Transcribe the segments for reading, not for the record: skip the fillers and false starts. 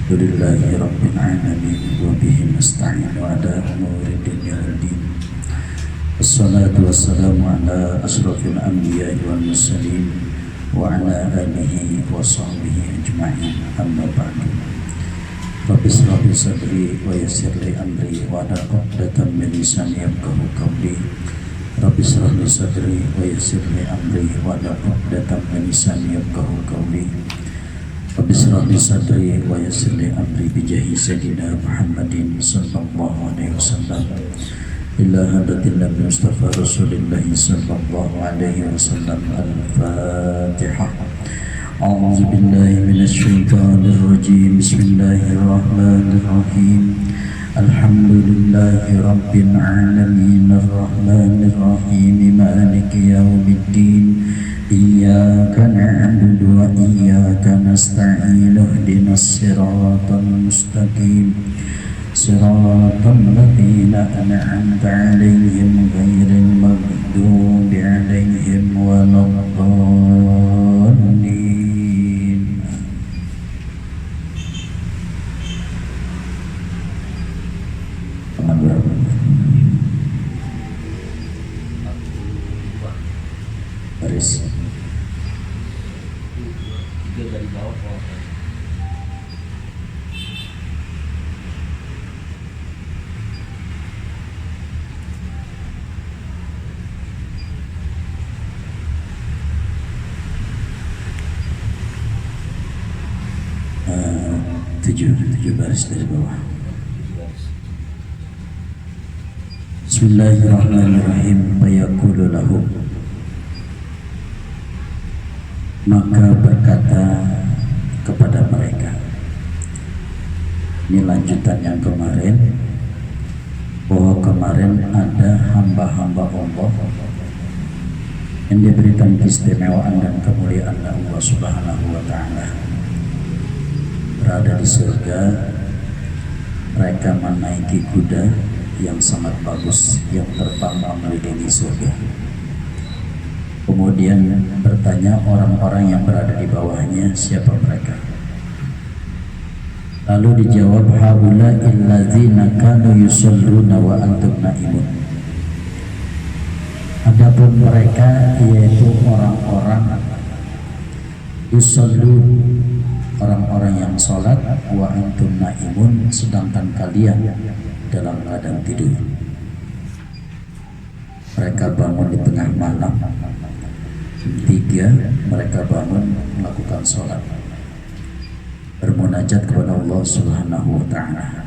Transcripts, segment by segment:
Alhamdulillahi Rabbil Alamin wa bihi nasta'in ala umuri dunya wad din. Wassalatu wassalamu ala asrafil anbiya'i wal mursalin wa ala alihi wa sahbihi ajma'in. Amma ba'du. Rabbi shrah li sadri wa yassir li amri wa hlul 'uqdatam min lisani yafqahu qawli. Rabbi shrah li sadri wa yassir li amri wa hlul 'uqdatam min lisani yafqahu qawli. Rabbi shrah li sadri wa yassir li amri bi jahi sayyidina Muhammadin sallallahu alaihi wasallam. Ila hadatin Nabi Mustafa Rasulullah sallallahu alaihi wasallam. Al-Fatihah. A'udzu billahi minasy syaithanir rajim. Bismillahirrahmanirrahim. Alhamdulillahi rabbil alamin arrahmanir rahim maliki yaumiddin. Iyyaka na'budu wa iyyaka nasta'in ihdinas siratal mustaqim siratal ladzina an'amta 'alaihim ghairil maghdubi 'alaihim waladdallin. Baris dari bawah. Tujuh baris dari bawah. Bismillahirrahmanirrahim. Fayaqulu lahum, maka berkata kepada mereka. Ini lanjutan yang kemarin, bahwa kemarin ada hamba-hamba Allah yang diberikan keistimewaan dan kemuliaan Allah Subhanahu wa Ta'ala, berada di surga. Mereka menaiki kuda yang sangat bagus yang terbang mengelilingi surga. Kemudian bertanya orang-orang yang berada di bawahnya, siapa mereka? Lalu dijawab, haula'il ladzina kanu yusalluna wa antum naimun. Adapun mereka yaitu orang-orang yusallun, orang-orang yang sholat, wa antum naimun, sedangkan kalian dalam keadaan tidur. Mereka bangun di tengah malam. 3, mereka bangun melakukan sholat, bermunajat kepada Allah Subhanahu wa Ta'ala,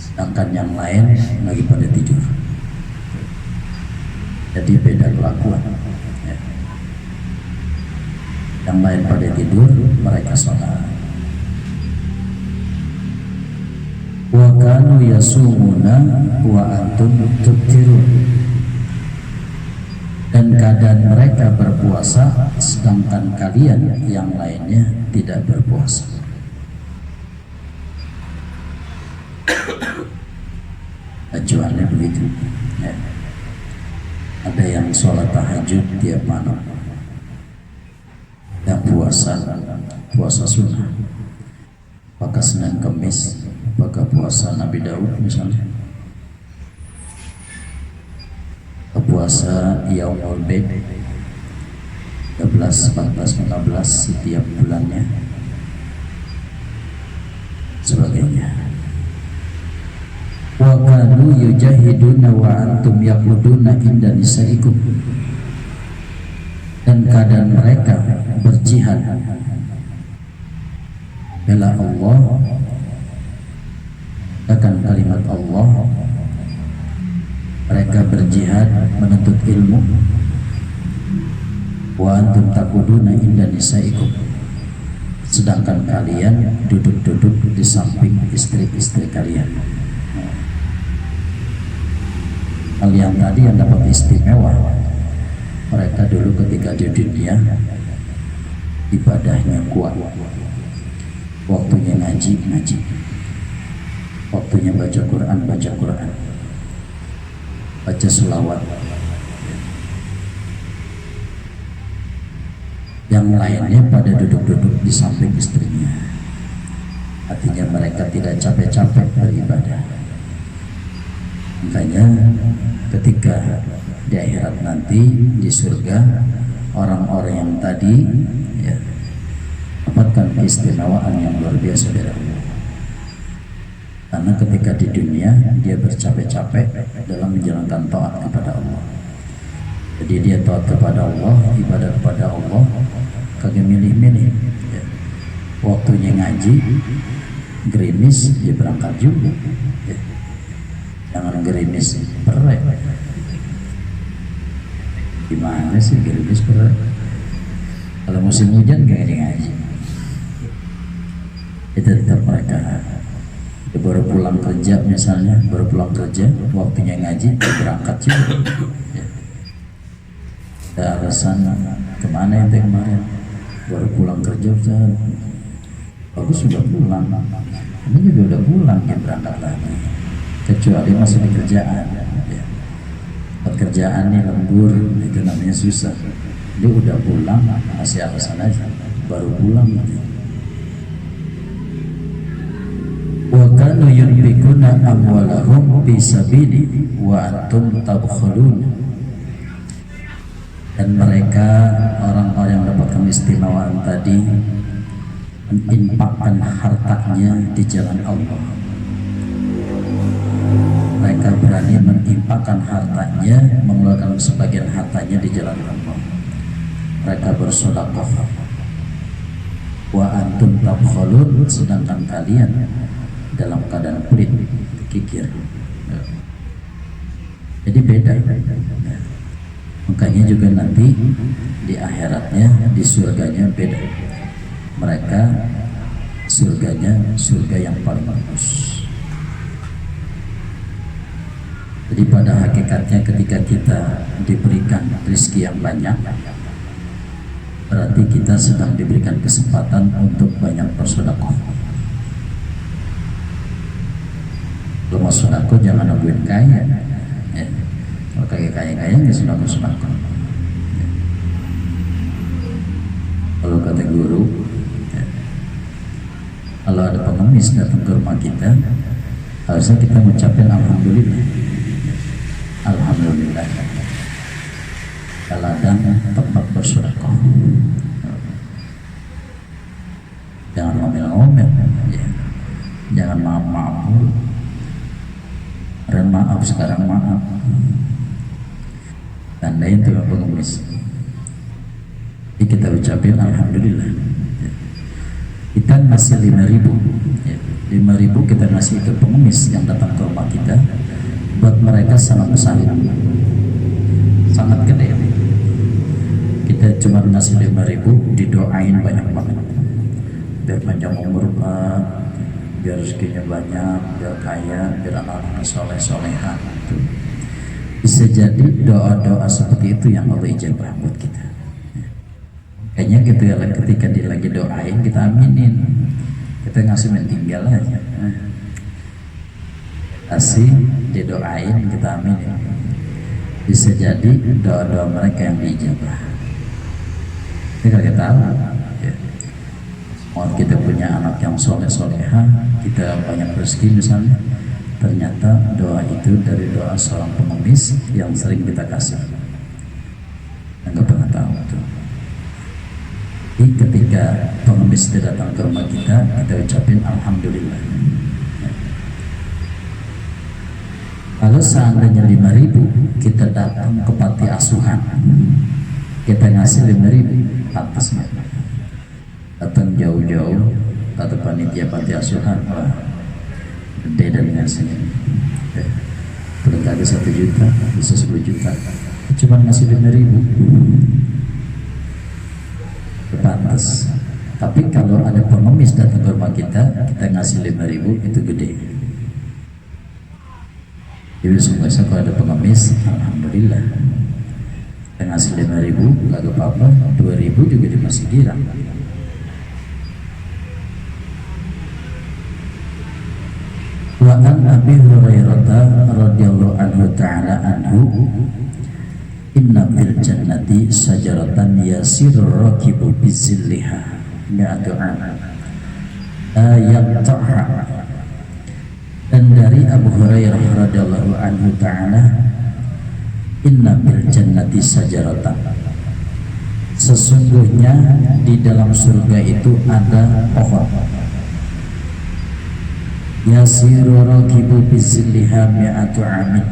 sedangkan yang lain lagi pada tidur. Jadi beda kelakuan ya. Yang lain pada tidur, mereka sholat. Wa kanu yasumuna wa antum tuftirun. Dan keadaan mereka berpuasa, sedangkan kalian yang lainnya tidak berpuasa. Kecuali begitu ya. Ada yang sholat tahajud tiap malam, yang puasa sunnah, apakah Senin Kemis, apakah puasa Nabi Daud misalnya, puasa Yaumul Bid 13, 14, 15 setiap bulannya, sebagainya. Wa kanu yujahiduna wa antum yaquduna inda nisaikum. Dan keadaan mereka berjihad bela Allah, akan kalimat Allah. Mereka berjihad menuntut ilmu. Wa antum taquduna inda nisaikum, sedangkan kalian duduk-duduk di samping istri-istri kalian. Kalian tadi yang dapat istimewa, mereka dulu ketika di dunia ibadahnya kuat, waktunya ngaji, waktunya baca Quran, baca selawat. Yang lainnya pada duduk-duduk di samping istrinya. artinya mereka tidak capek-capek beribadah. Makanya ketika di akhirat nanti di surga, orang-orang yang tadi ya, dapatkan keistimewaan yang luar biasa dari Allah. Karena ketika di dunia dia bercapek-capek dalam menjalankan taat kepada Allah. Jadi dia taat kepada Allah, ibadah kepada Allah, kagak milih-milih ya. Waktunya ngaji gerimis dia berangkat juga ya. Jangan gerimis perek. Gimana sih gerimis perek? Kalau musim hujan gak ngaji. Itu tetap mereka dia baru pulang kerja misalnya, baru pulang kerja waktunya ngaji dia berangkat juga ya. Ada alasan kemana yang kemarin baru pulang kerja Ustaz. Aku sudah pulang, ini juga udah pulang dia berangkat lagi, kecuali masih di kerjaan ya. Pekerjaan nih lembur itu namanya susah, dia udah pulang masih alasan aja baru pulang gitu. Wa kanu yunfikuna amwalahum fi sabili wa antum tabkhulun. Dan mereka orang-orang yang mendapatkan istimewaan tadi menginfakkan hartanya di jalan Allah. Mereka berani menginfakkan hartanya, mengeluarkan sebagian hartanya di jalan Allah. Mereka bersedekah. Wa antum tabkhulun, sedangkan kalian dalam keadaan pelit, kikir. Jadi beda. Makanya juga nanti di akhiratnya, di surganya beda. Mereka surganya surga yang paling bagus. Jadi pada hakikatnya ketika kita diberikan rezeki yang banyak, berarti kita sedang diberikan kesempatan untuk banyak bersedekah. Kalau mau sedekah jangan nungguin kaya ya. Kalau kaya-kaya ya sedekah. Ya. Kalau kata guru ya, kalau ada pengemis datang ke rumah kita, harusnya kita mengucapkan alhamdulillah ya. Alhamdulillah ladang tempat bersedekah. Jangan ngomel-ngomel ya. Jangan maaf-maaf. Dan maaf sekarang maaf. Tandain tukang pengemis. Jadi kita ucapin alhamdulillah. Kita ngasih 5.000 ya. 5.000 kita ngasih ke pengemis yang datang ke rumah kita. Buat mereka sangat besar, sangat gede. Kita cuma ngasih 5.000 didoain banyak banget. Biar panjang umur Pak, biar rezekinya banyak, biar kaya, biar anak-anak soleh-solehan. Bisa jadi doa-doa seperti itu yang Allah ijabah buat kita. Kayaknya gitu ya, ketika dia lagi doain kita aminin, kita ngasih mentinggal aja. Kasih didoain kita aminin. Bisa jadi doa-doa mereka yang diijabah. Ini kalau kita tahu ya. Mau kita punya anak yang soleh-soleha, kita banyak rezeki misalnya, ternyata doa itu dari doa seorang pengemis yang sering kita kasih, yang nggak pernah tahu tuh. Jadi ketika pengemis itu datang ke rumah kita ucapin alhamdulillah. Kalau seandainya 5.000 kita datang ke panti asuhan, kita ngasih 5.000, pantas nggak? Datang jauh-jauh, kata panitia panti asuhan, wah gede dan ngasihnya. Paling kagak 1 juta, bisa 10 juta, cuma ngasih 5.000, pantas. Tapi kalau ada pengemis datang ke rumah kita ngasih 5.000, itu gede. Jadi semoga kalau ada pengemis, alhamdulillah. Kita ngasih 5.000, gak apa-apa, 2.000 juga dia masih girang. Wa an Abi Hurairah radhiyallahu anhu ta'ala anhu, inna fil jannati sajaratan yasirur rakibu bizilliha mi'atu 'am yang ta'ha. Dan dari Abu Hurairah radhiyallahu anhu ta'ala, inna bil jannati sajaratan, sesungguhnya di dalam surga itu ada pohon, yasiru rakibu bizilliha mi'atu amin,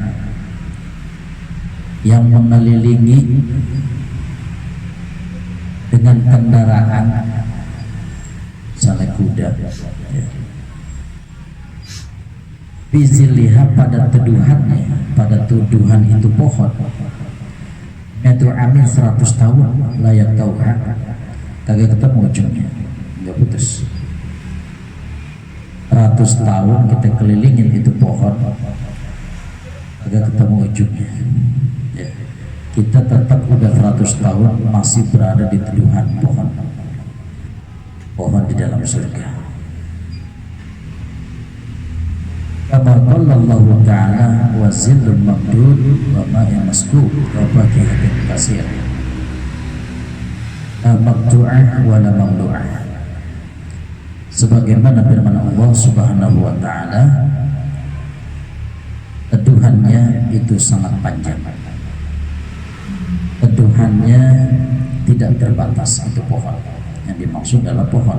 yang mengelilingi dengan kendaraan misalnya kuda, bizilliha pada teduhannya, pada tuduhan itu pohon, itu amin 100 tahun layak tauha, kagak ketemu ujungnya, nggak putus. 100 tahun kita kelilingin itu pohon, kagak ketemu ujungnya ya. Kita tetap udah 100 tahun masih berada di teduhan pohon di dalam surga. Kama qala Allah Ta'ala, wa zillun mamdud wa ma'in maskub wa fakihatin katsir la maqtu'ah wa la mamlu'ah, sebagaimana firman Allah Subhanahu wa Ta'ala, teduhannya itu sangat panjang, teduhannya tidak terbatas. Itu pohon yang dimaksud adalah pohon.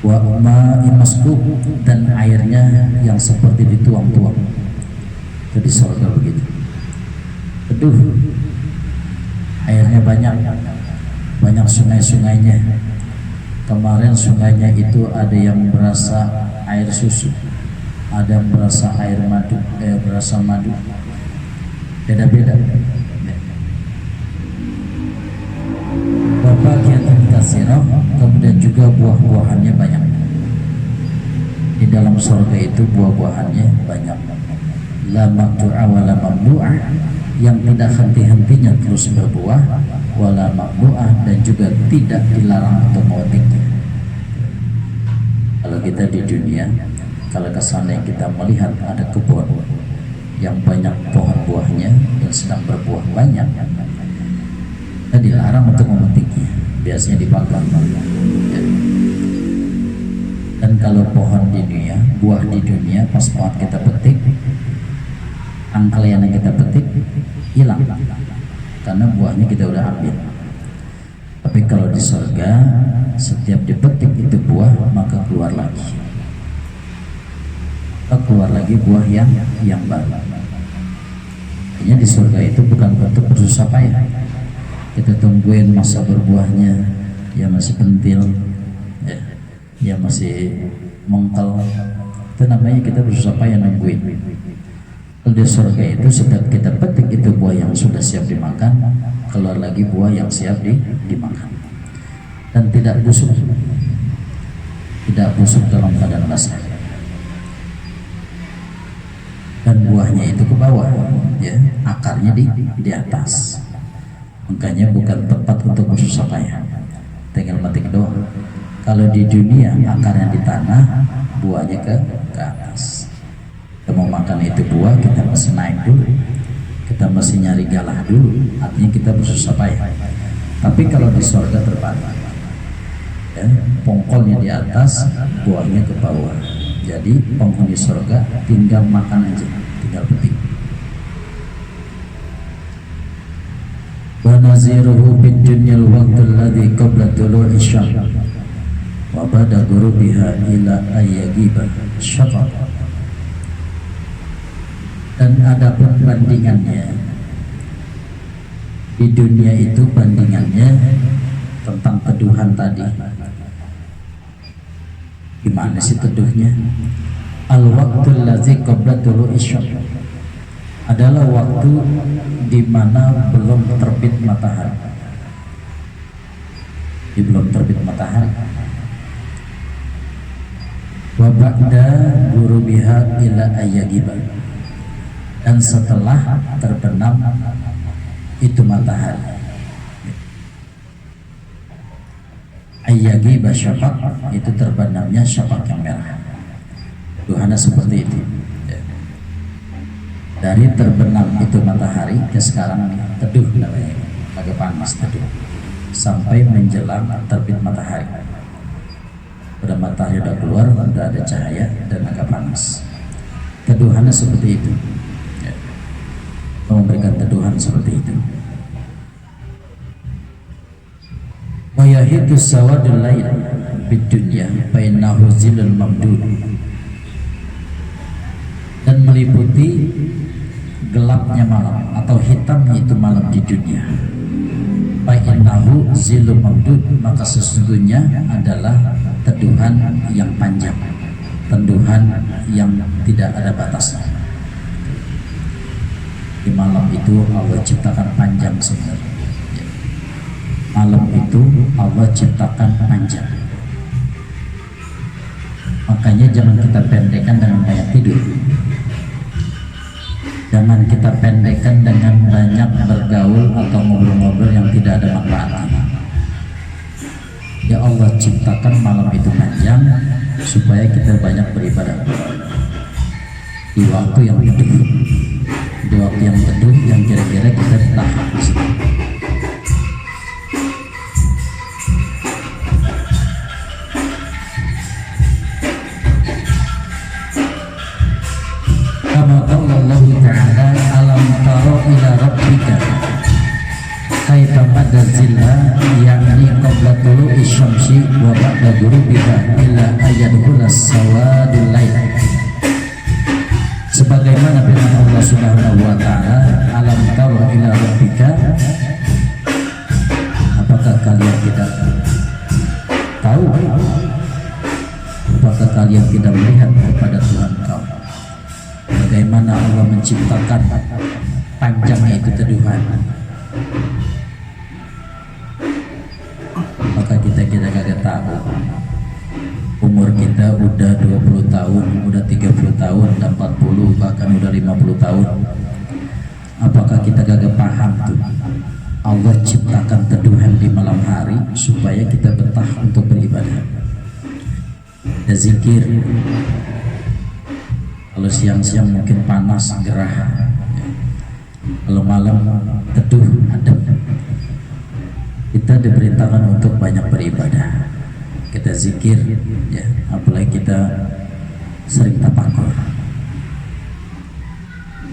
Wa ma'in maskub, dan airnya yang seperti dituang-tuang. Itu di surga begitu, teduh, airnya banyak sungai-sungainya. Kemarin sungainya itu ada yang berasa air susu, ada yang berasa air madu, berasa madu, beda-beda. Wafakihatin katsirah, kemudian juga buah-buahannya banyak. Di dalam surga itu buah-buahannya banyak. La maqtu'a wa la mamnu'ah, yang tidak henti-hentinya terus berbuah, wala mamnu'ah, dan juga tidak dilarang untuk memetiknya. Kalau kita di dunia, kalau kesana kita melihat ada kebun yang banyak pohon buahnya yang sedang berbuah banyak, kita dilarang untuk memetiknya, biasanya dibakar ya. Dan kalau pohon di dunia, buah di dunia, pas pohon kita petik, angkal yang kita petik hilang karena buahnya kita udah ambil. Tapi kalau di surga, setiap dipetik itu buah, maka keluar lagi, buah yang baru. Hanya di surga itu bukan bentuk bersusah payah, kita tungguin masa berbuahnya, ya masih pentil, ya masih mengkel, itu namanya kita bersusah payah nungguin. Di surga itu setiap kita petik itu buah yang sudah siap dimakan, keluar lagi buah yang siap dimakan, dan tidak busuk dalam keadaan basah. Dan buahnya itu ke bawah, ya, akarnya di atas. Makanya bukan tempat untuk bersusah payah, tinggal metik doang. Kalau di dunia akarnya di tanah, buahnya ke atas. Kita mau makan itu buah, kita mesti naik dulu, kita mesti nyari galah dulu, artinya kita bersusah payah. Tapi kalau di surga terbalik, ya, pongkolnya di atas, buahnya ke bawah. Jadi penghuni surga tinggal makan aja, tinggal petik. Wa naziruhu fid dunyal waqtul ladzi qabla tulu'i syams wa ba'da ghurubiha ila ayyagiba syafaq. Dan ada perbandingannya di dunia itu, bandingannya tentang teduhan tadi. Gimana sih teduhnya? Al-waqtul ladzi qabla tulu'i syams adalah waktu di mana belum terbit matahari. Belum terbit matahari. Wa ba'da ghurubiha ila ayyagiba, dan setelah terbenam itu matahari. Ayyagiba syafaq, itu terbenamnya syafaq yang merah. Tuhannya seperti itu. Dari terbenam itu matahari ke sekarang teduh namanya, lagi panas teduh, sampai menjelang terbit matahari. Udah ketika matahari udah keluar, udah ada cahaya dan agak panas. Teduhannya seperti itu, ya. Memberikan teduhan seperti itu. Wa yahidu sawadul lail bid dunya fa innahu zilul mamdud, dan meliputi gelapnya malam atau hitamnya itu malam di dunia. Fa innahu zilul mamdud, maka sesungguhnya adalah teduhan yang panjang, teduhan yang tidak ada batasnya. Di malam itu Allah ciptakan panjang sebenarnya. Malam itu Allah ciptakan panjang. Makanya jangan kita pendekkan dengan banyak tidur. Jangan kita pendekkan dengan banyak bergaul atau ngobrol-ngobrol yang tidak ada manfaatnya. Ya Allah ciptakan malam itu panjang supaya kita banyak beribadah di waktu yang teduh, di waktu yang teduh yang kira-kira kita tahan di situ. Kama qala Allah Ta'ala, alam tara ila rabbika kaifa madda zilla, yakni qabla tulu'i syamsi wa ba'da ghurubiha illa ayadkhula sawadul lail. Sebagaimana firman Allah Subhanahu wa taala, alam tara ila rabbika, apakah kalian tidak tahu, apakah kalian tidak melihat kepada Tuhan kau, bagaimana Allah menciptakan panjangnya itu teduhan. Maka kita kagak tahu, umur kita udah 20 tahun, udah 30 tahun, udah 40, bahkan udah 50 tahun. Apakah kita kagak paham tuh, Allah ciptakan teduhan di malam hari supaya kita betah untuk beribadah dan zikir. Kalau siang-siang mungkin panas, gerah, kalau malam teduh, adem. Kita diperintahkan untuk banyak beribadah, kita zikir, ya, apalagi kita sering tafakur.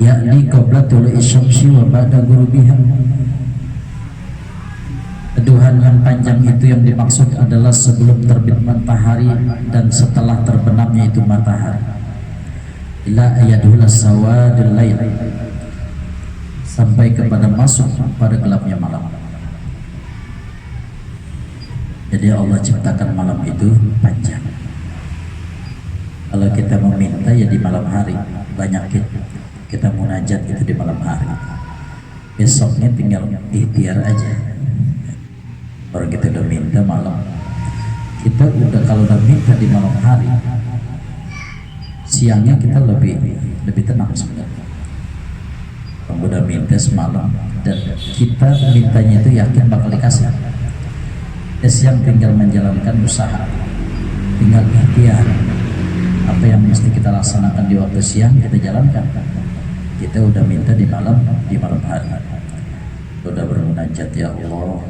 Yakni qabla tulu'i syamsi wa ba'da ghurubiha. Teduhan yang panjang itu yang dimaksud adalah sebelum terbit matahari dan setelah terbenamnya itu matahari. Ila ayadhula sawadul lail, sampai kepada masuk pada gelapnya malam. Jadi Allah ciptakan malam itu panjang. Kalau kita meminta ya di malam hari, banyakin kita munajat itu di malam hari. Besoknya tinggal ikhtiar aja. Baru kita udah minta malam. Kita udah, kalau udah minta di malam hari, siangnya kita lebih tenang sebenarnya. Kalau udah minta semalam dan kita mintanya itu yakin bakal dikasih. Siang tinggal menjalankan usaha, tinggal ikhtiar. Apa yang mesti kita laksanakan di waktu siang kita jalankan. Kita udah minta di malam hari. Udah bermunajat, ya Allah,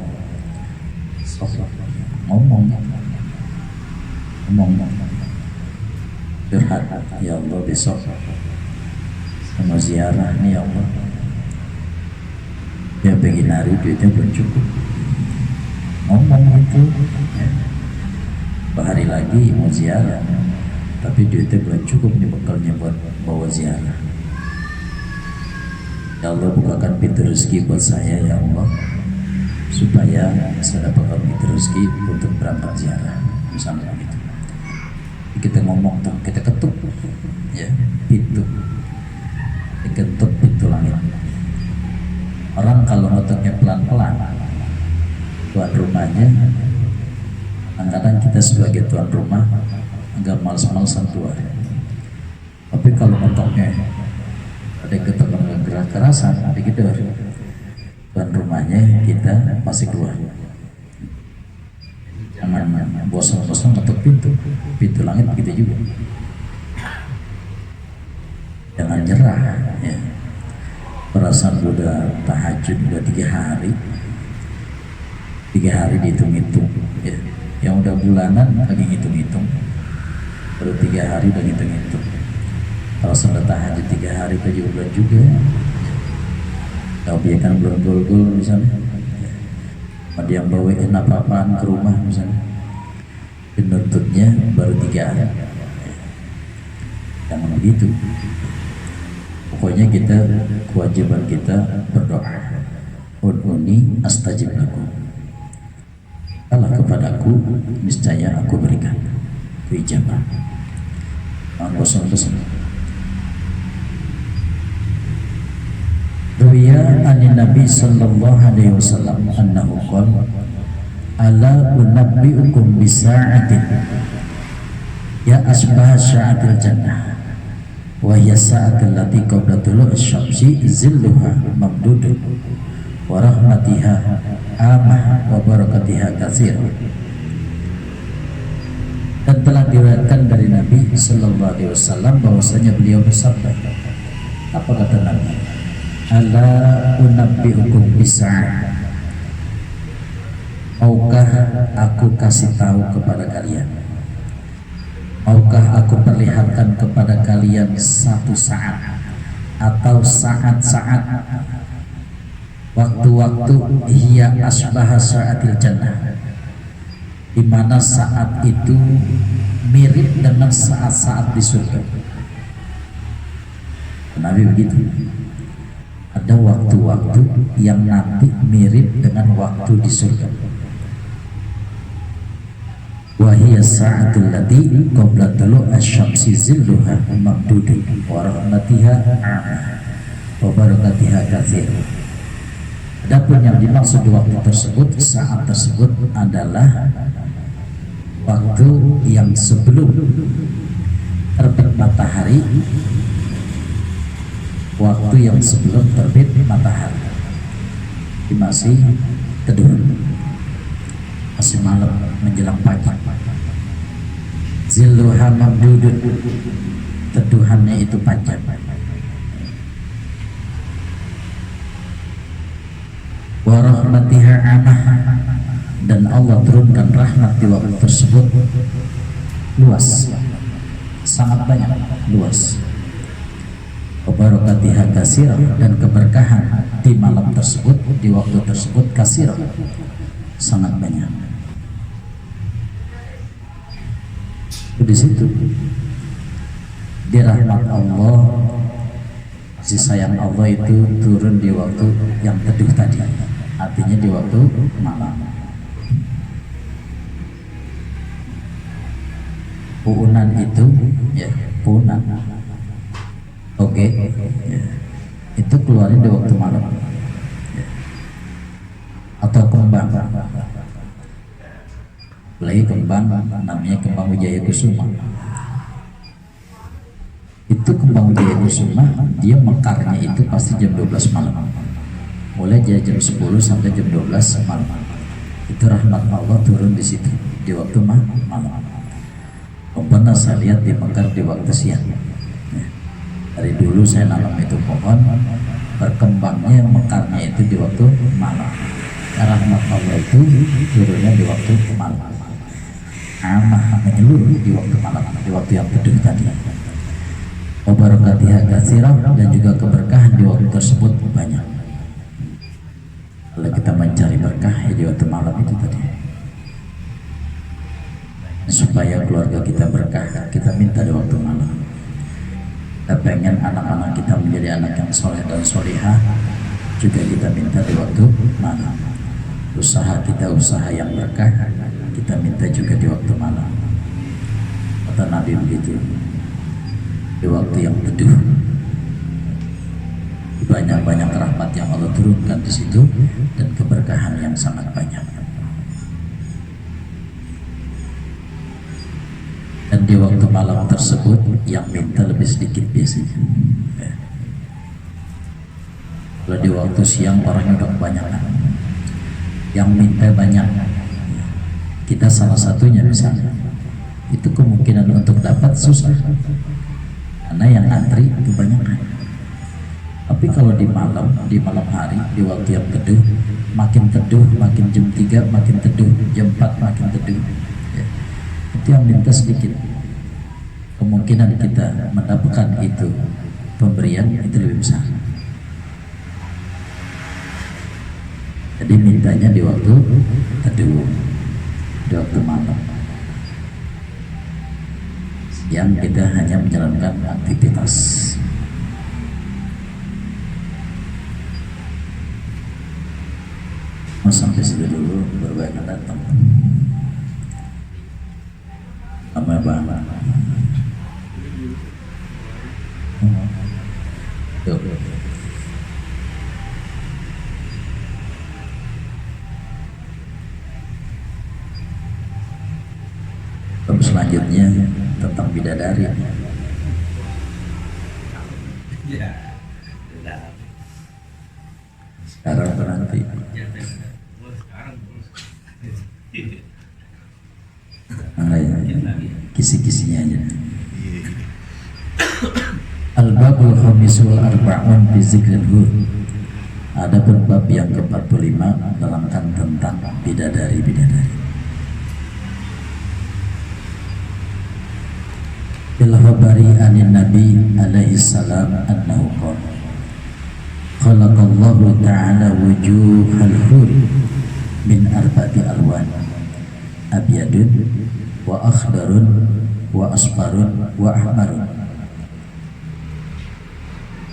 ngomong curhat, ya Allah besok mau ziarah nih, ya Allah, ya begini hari duitnya belum cukup, ngomong gitu, ya. Bahari lagi mau ziarah tapi duitnya belum cukup nih bekalnya buat bawa ziarah. Ya Allah bukakan pintu rezeki buat saya, ya Allah, supaya saya dapatkan pintu rezeki untuk berangkat ziarah, misalnya gitu. Kita ngomong tuh, kita ketuk, ya, pintu, diketuk pintu langit. Orang kalau ngetuknya pelan-pelan, tuan rumahnya, kadang-kadang kita sebagai tuan rumah agak males-malesan keluar. Tapi kalau ngetoknya ada ketuk gerak kerasan, ada gitu, tuan rumahnya kita pasti keluar. Jangan bosan-bosan ngetuk pintu langit begitu juga. Jangan nyerah, ya. Perasaan udah tahajud udah 3 hari dihitung-hitung, ya. Yang udah bulanan lagi ngitung-ngitung, baru 3 hari udah ngitung-ngitung. Kalau sholat tahajud 3 hari itu bulan juga. Kalau dia kan belum gol-gol misalnya, ada yang bawain apa-apaan ke rumah misalnya, penuntutnya baru 3 hari. Jangan begitu. Pokoknya kita, kewajiban kita berdoa. Ud'uni astajib lakum. Allah kepadaku, niscaya aku berikan ijabah. Jangan bosan-bosan. Ruwiya anin Nabi sallallahu alaihi wasallam annahu qala ala unabbiukum bisa'atin ya asbah sa'atil jannah wa hiya sa'atul lati qabla tulu'is syamsi zilluha mamdudun wa rahmatiha amah wa barakatiha katsir. Dan telah diriwayatkan dari Nabi sallallahu alaihi wasallam bahwasanya beliau bersabda, apa kata Nabi? Ala unabbiukum bisa'ah. Maukah aku kasih tahu kepada kalian? Maukah aku perlihatkan kepada kalian satu saat atau saat-saat, waktu-waktu hiya asbaha sa'atil jannah, di mana saat itu mirip dengan saat-saat di surga. Nabi begitu. Ada waktu-waktu yang nanti mirip dengan waktu di surga. Wahiyya sa'atul lati qabla tulu'asy syamsi zilluha mamdudun wa rahmatiha wa barakatiha katsir. Adapun yang dimaksud di waktu tersebut, saat tersebut adalah waktu yang sebelum terbit matahari, waktu yang sebelum terbit matahari, masih teduh, masih malam menjelang pagi. Zilluha mamdudun, teduhannya itu panjang. Wa rahmatiha amah, dan Allah turunkan rahmat di waktu tersebut luas, sangat banyak, luas. Barakatiha kasirah, dan keberkahan di malam tersebut, di waktu tersebut kasirah, sangat banyak. Di situ di rahmat Allah, kasih sayang Allah itu turun di waktu yang teduh tadi, artinya di waktu malam. Puunan itu ya, puunan. Oke, ya. Itu keluarin di waktu malam, ya. Atau kembang, lagi kembang namanya kembang Wijaya Kusuma. Itu kembang Wijaya Kusuma, dia mekarnya itu pasti jam 12 malam, mulai jam 10 sampai jam 12 malam. Itu rahmat Allah turun di situ di waktu malam. Pernah saya lihat di mekar di waktu siang. Dari dulu saya nanam itu pohon, berkembangnya mekarnya itu di waktu malam. Rahmat Allah itu turunnya di waktu malam. Amah menyeluruh di waktu malam, di waktu yang teduh tadi. Barakatiha katsirah, dan juga keberkahan di waktu tersebut banyak. Kalau kita mencari berkah ya di waktu malam itu tadi. Supaya keluarga kita berkah, kita minta di waktu malam. Kita pengen anak-anak kita menjadi anak yang soleh dan solihah, juga kita minta di waktu malam. Usaha kita usaha yang berkah, kita minta juga di waktu malam. Kata Nabi begitu, di waktu yang teduh, banyak-banyak rahmat yang Allah turunkan di situ, dan keberkahan yang sangat banyak. Dan di waktu malam tersebut yang minta lebih sedikit biasanya. Kalau di waktu siang orangnya udah kebanyakan, yang minta banyak. Kita salah satunya misalnya, itu kemungkinan untuk dapat susah, karena yang antri kebanyakan. Tapi kalau di malam hari, di waktu yang teduh, makin teduh, makin jam 3 makin teduh, jam 4 makin teduh. itu yang minta sedikit, kemungkinan kita mendapatkan itu pemberian itu lebih besar. Jadi mintanya di waktu teduh, di waktu malam, yang kita hanya menjalankan aktivitas. Sampai situ dulu, berbaik datang. Sama bang. Yuk. Terus selanjutnya tentang bidadari. Sekarang atau nanti? Kisi-kisinya aja. Al-babul khamisul arba'un fi zikril hur. Ada bab yang ke-45 menerangkan tentang bidadari-bidadari. Bil khabari anin nabi alaihi salam annahu qala khalaqallahu ta'ala wujuhal hur min arba'ati alwan abyadun wa akhdarun wa asfarun wa ahmarun.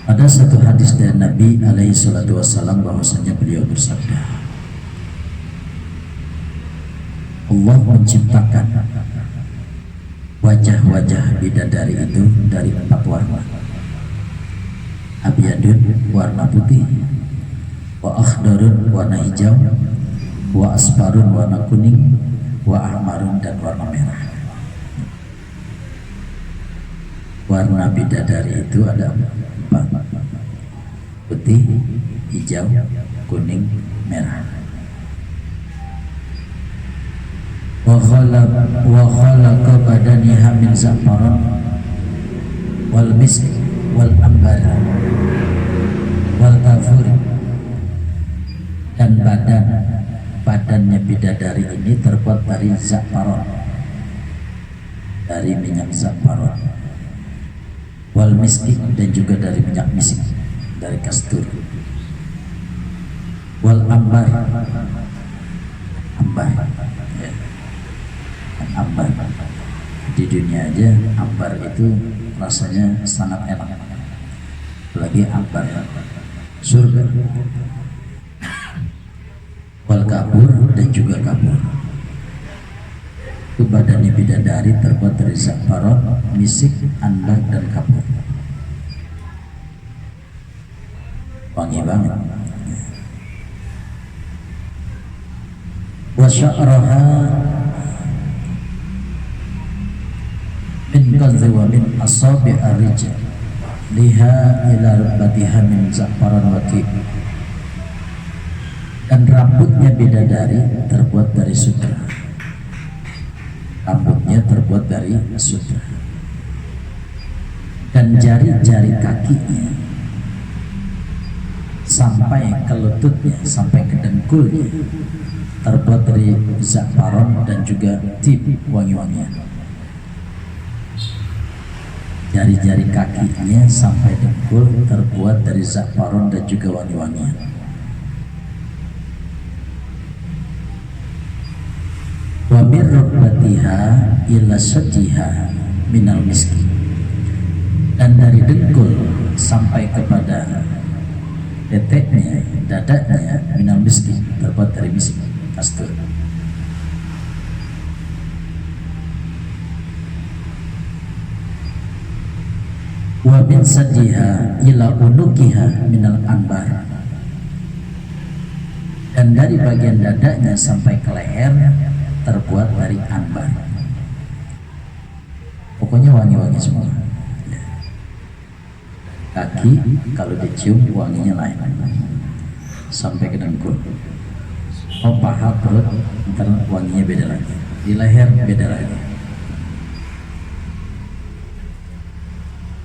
Ada satu hadis dari Nabi alaihi salatu wassalam bahwasanya beliau bersabda, Allah menciptakan wajah-wajah bidadari itu dari 4 warna. Abyadun warna putih, wa akhdarun warna hijau, wa asfarun warna kuning, wa ahmarun dan warna merah. Warna bidadari itu ada 4: putih, hijau, kuning, merah. Wa khalaqa badaniha min za'faran wal misk wal ambar wal kafur. Dan badannya bidadari ini terbuat dari za'faran, dari minyak za'faran, wal miski dan juga dari minyak misik, dari kastur, wal ambar ya. Ambar di dunia aja ambar itu rasanya sangat enak, apalagi ambar surga. Wal kabur dan juga kabur. Itu badannya bidadari terbuat dari za'faran, misik, ambar dan kabur. Wangi banget. Wa sya'raha min kadzi wa min asabi' ar-rijal liha ila rukbatiha min za'faran wa tib. Dan rambutnya bidadari terbuat dari sutra. Rambutnya terbuat dari sutra. Dan jari-jari kakinya sampai ke lututnya, sampai ke dengkulnya terbuat dari za'faran dan juga tib, wangi-wangian. Jari-jari kakinya sampai dengkul terbuat dari za'faran dan juga wangi-wangian. Wa min rukbatiha ila sadiha minal miski. Dan dari dengkul sampai kepada teteknya, dadanya, minal miski, terbuat dari misik, kastur. Wa min sadiha ila unukiha minal anbar. Dan dari bagian dadanya sampai ke leher terbuat dari anbar. Pokoknya wangi-wangi semua. Kaki kalau dicium wanginya lain, sampai ke dengkul. Oh, paha, perut, ntar wanginya beda lagi. Di leher beda lagi.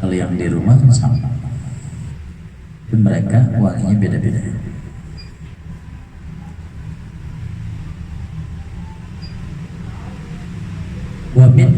Kalau yang di rumah kan sama, tapi mereka wanginya beda-beda. Wa min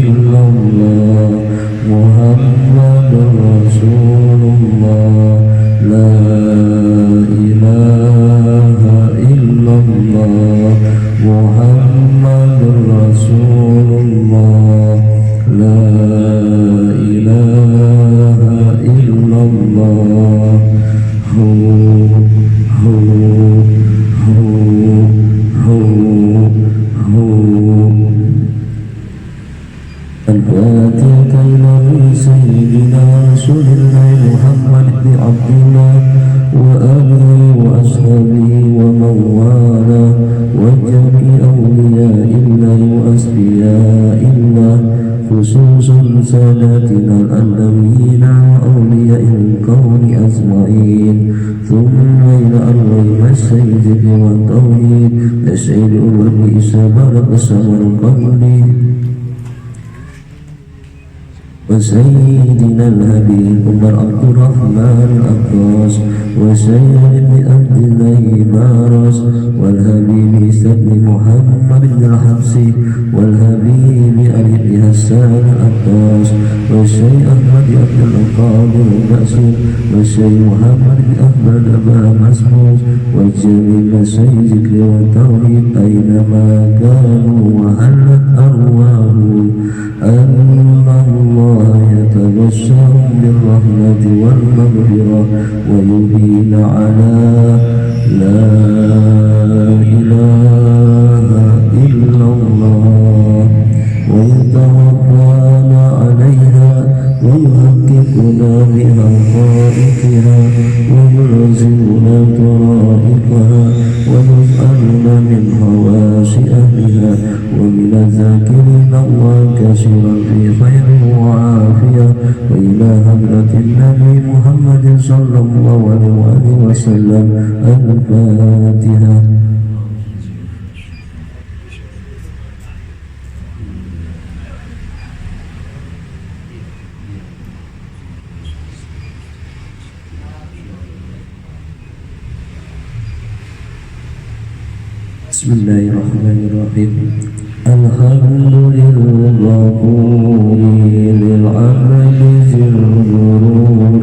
illallah Muhammadur Rasulullah la ilaha illallah Muhammadur Rasulullah la ilaha illallah hu hu hu hu hu الفاتحة إلى سيدنا رسول الله محمد بن عبد الله وآله وأصحابه ومن والاه وجميع أولياء الله وأصفياء الله خصوصا ساداتنا الأنبيين وأولياء الكون أجمعين ثم إلى أرواح السيد والتوحيد السيد أولي إسابة السمر القبلي وسيدنا الحبيب عمر عبد الرحمن العباس وسيد بن عبد الله بارس والحبيب سيد محمد بن الحبسي والحبيب علي بن حسان العباس والشيخ أحمد عبد القادر البأسي والشيخ محمد بن أحمد أبا مسعود وجميع مسيد ذكر والتوحيد أينما كانوا وحلت أرواحهم أن الله يتبشر بالرحمة والمغفرة ويبين على لا إله إلا الله ويتوفانا عليها ويحققنا بحقائقها ويلزمنا طرائقها ويسألنا من حواس أهلها ومن الذاكرين الله كثيرا في خير وعافية وإلى حضرة النبي محمد صلى الله عليه وسلم الفاتحة. بسم الله الرحمن الرحيم الحمد للغفور للعبد ذي الغرور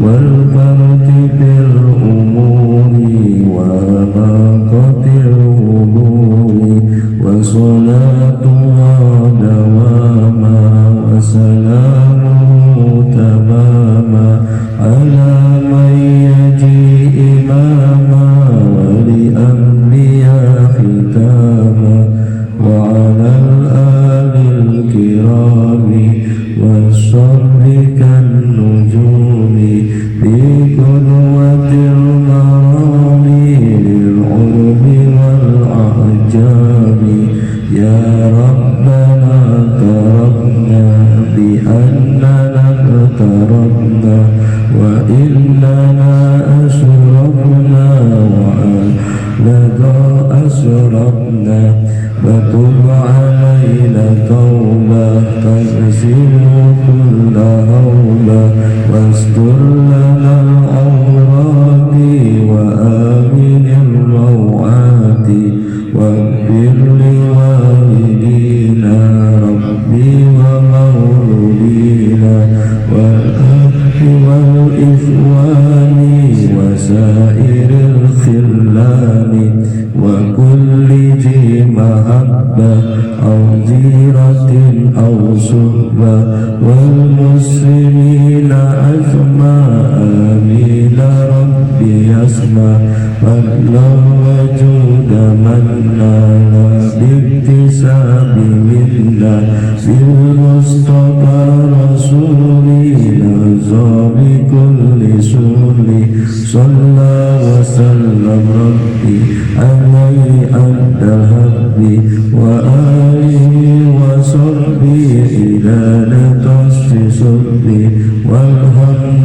والفرد في الأمور وماقة الهبور وصلاتها دواما وسلامه تماما على من يجي إماما ولأنبياء ختاما وعلى الآل الكرام والصحب كالنجوم في قدوة المرام للعرب والأعجام يا ربنا اعترفنا بأننا اقتربنا وإننا أشرفنا لقى أشرفنا وتب علينا توبة تغسل كل هوبة واستر لنا العورات وآمن الروعات واغفر لوالدينا ربي ومولودينا والأخ والإخوان وسائر الخلان وكل ذي محبة أو جيرة أو صحبة والمسلمين أجمع آمين ربي يسمع فضلا وجود من نال باكتساب منا بالمصطفى رسولي نظام كل سوري صلى وسلم ربي عليه أنت هبي وآله وصحبه إلى نقص صبي والهم